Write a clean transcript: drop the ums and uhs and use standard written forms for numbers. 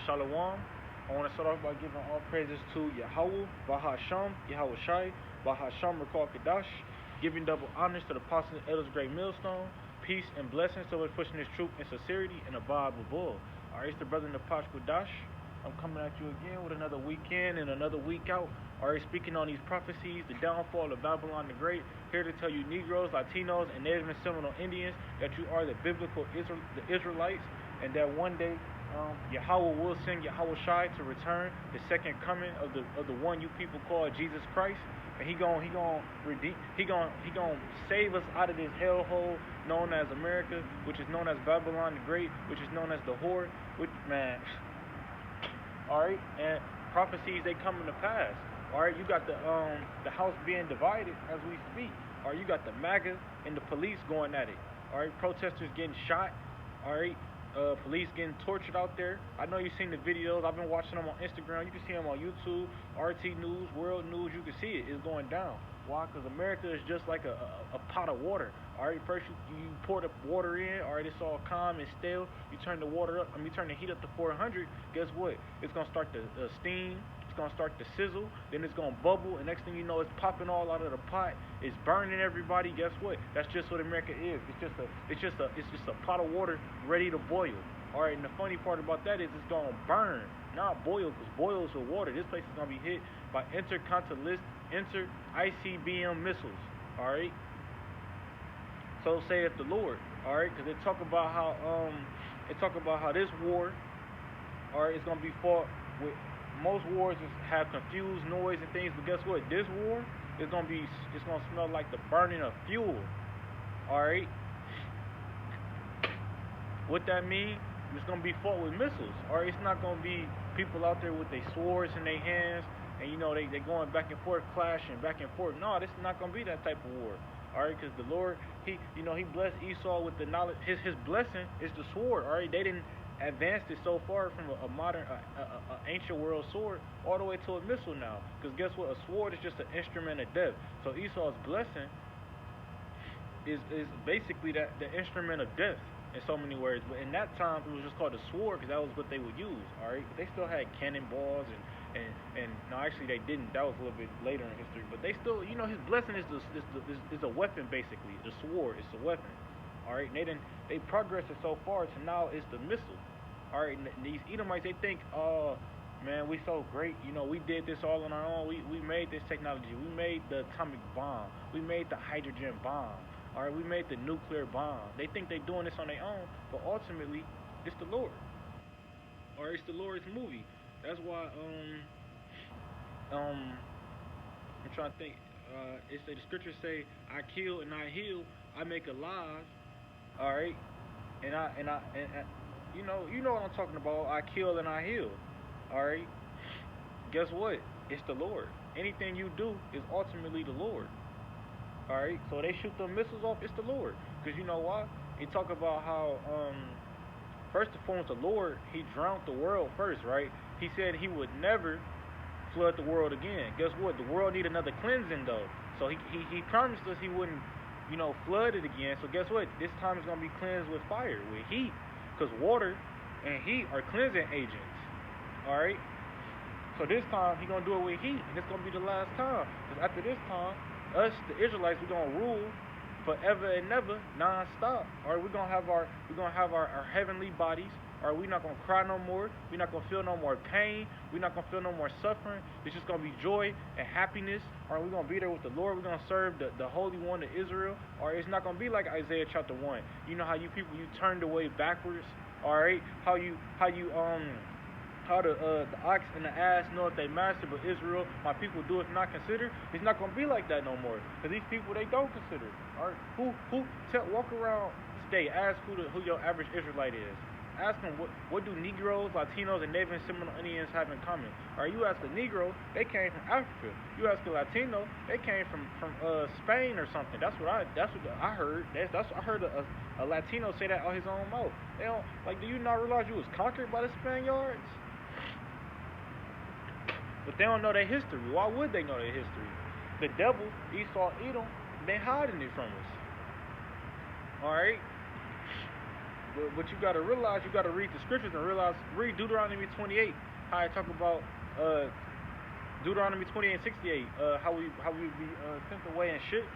Shalom. I want to start off by giving all praises to Yahweh, Bahasham, Yahweh Shai, Bahasham Rakal Kadash, giving double honors to the apostles and elders of Great Millstone, peace and blessings to those pushing this truth and sincerity and abide with bull. Alright, it's the brother in the Pash Kudash. I'm coming at you again with another weekend and another week out. Already speaking on these prophecies, the downfall of Babylon the Great. Here to tell you Negroes, Latinos, and Native and Seminole Indians that you are the biblical Israelites, and that one day Yahweh will send Yahweh Shai to return, the second coming of the one you people call Jesus Christ, and he gon' redeem, he gon' save us out of this hellhole known as America, which is known as Babylon the Great, which is known as the whore, which man. Alright, and prophecies they coming to pass. Alright, you got the house being divided as we speak. Alright, you got the MAGA and the police going at it. Alright, protesters getting shot. Alright, police getting tortured out there. I know you've seen the videos. I've been watching them on Instagram. You can see them on YouTube, RT News, World News. You can see it. It's going down. Why? Because America is just like a pot of water. Alright, first you pour the water in. Alright, it's all calm and still. You turn the water up. You turn the heat up to 400. Guess what? It's gonna start to steam. It's gonna start to sizzle. Then it's gonna bubble. And next thing you know, it's popping all out of the pot. It's burning everybody. Guess what? That's just what America is. It's just a pot of water ready to boil. Alright, and the funny part about that is it's gonna burn, not boil, because boils with water. This place is gonna be hit by intercontinental ICBM missiles. Alright. So saith the Lord. Alright, because they talk about how this war, alright, is gonna be fought with. Most wars have confused noise and things, but guess what? This war is gonna smell like the burning of fuel. Alright? What that means? It's gonna be fought with missiles. Alright, it's not gonna be people out there with their swords in their hands and they going back and forth, clashing back and forth. No, this is not gonna be that type of war. Alright, because the Lord, he blessed Esau with the knowledge. His blessing is the sword. Alright, they didn't advanced it so far from a modern, ancient world sword all the way to a missile now. Because guess what? A sword is just an instrument of death. So Esau's blessing is basically the instrument of death in so many words. But in that time, it was just called a sword because that was what they would use. All right, but they still had cannonballs and no, actually they didn't. That was a little bit later in history. But they still, his blessing is a weapon basically. The sword is a weapon. All right, and they progressed it so far to now it's the missile. All right, and these Edomites, they think, oh man, we so great. We did this all on our own. We made this technology. We made the atomic bomb. We made the hydrogen bomb. All right, we made the nuclear bomb. They think they're doing this on their own, but ultimately, it's the Lord. All right, it's the Lord's movie. That's why I'm trying to think. The scriptures say, I kill and I heal. I make alive. All right, and you know what I'm talking about. I kill and I heal. All right. Guess what? It's the Lord. Anything you do is ultimately the Lord. All right. So they shoot the missiles off. It's the Lord. Because you know why? He talk about how first and foremost, the Lord, he drowned the world first, right? He said he would never flood the world again. Guess what? The world need another cleansing though. So he promised us he wouldn't flood it again. So guess what? This time it's gonna be cleansed with fire, with heat. Because water and heat are cleansing agents. Alright? So this time, he's going to do it with heat. And it's going to be the last time. Because after this time, us, the Israelites, we're going to rule forever and never, non-stop. Alright? We're going to have our heavenly bodies. Alright? We're not going to cry no more. We're not going to feel no more pain. We're not going to feel no more suffering. It's just going to be joy and happiness. Alright? We're going to be there with the Lord. We're going to serve the Holy One of Israel. Alright? It's not going to be like Isaiah chapter 1. You know how you people, you turned away backwards. Alright? How the ox and the ass know if they master, but Israel, my people do it not consider. It's not gonna be like that no more. Because these people, they don't consider. Alright, walk around today, ask who your average Israelite is. Ask them what do Negroes, Latinos, and Native and Seminole Indians have in common. Alright, you ask a Negro, they came from Africa. You ask a Latino, they came from Spain or something. That's what I heard. I heard a Latino say that on his own mouth. They don't do you not realize you was conquered by the Spaniards? But they don't know their history. Why would they know their history? The devil, Esau, Edom, they hiding it from us. Alright? But you gotta realize, you gotta read the scriptures and read Deuteronomy 28, how I talk about Deuteronomy 28 and 68, how we be sent away in ships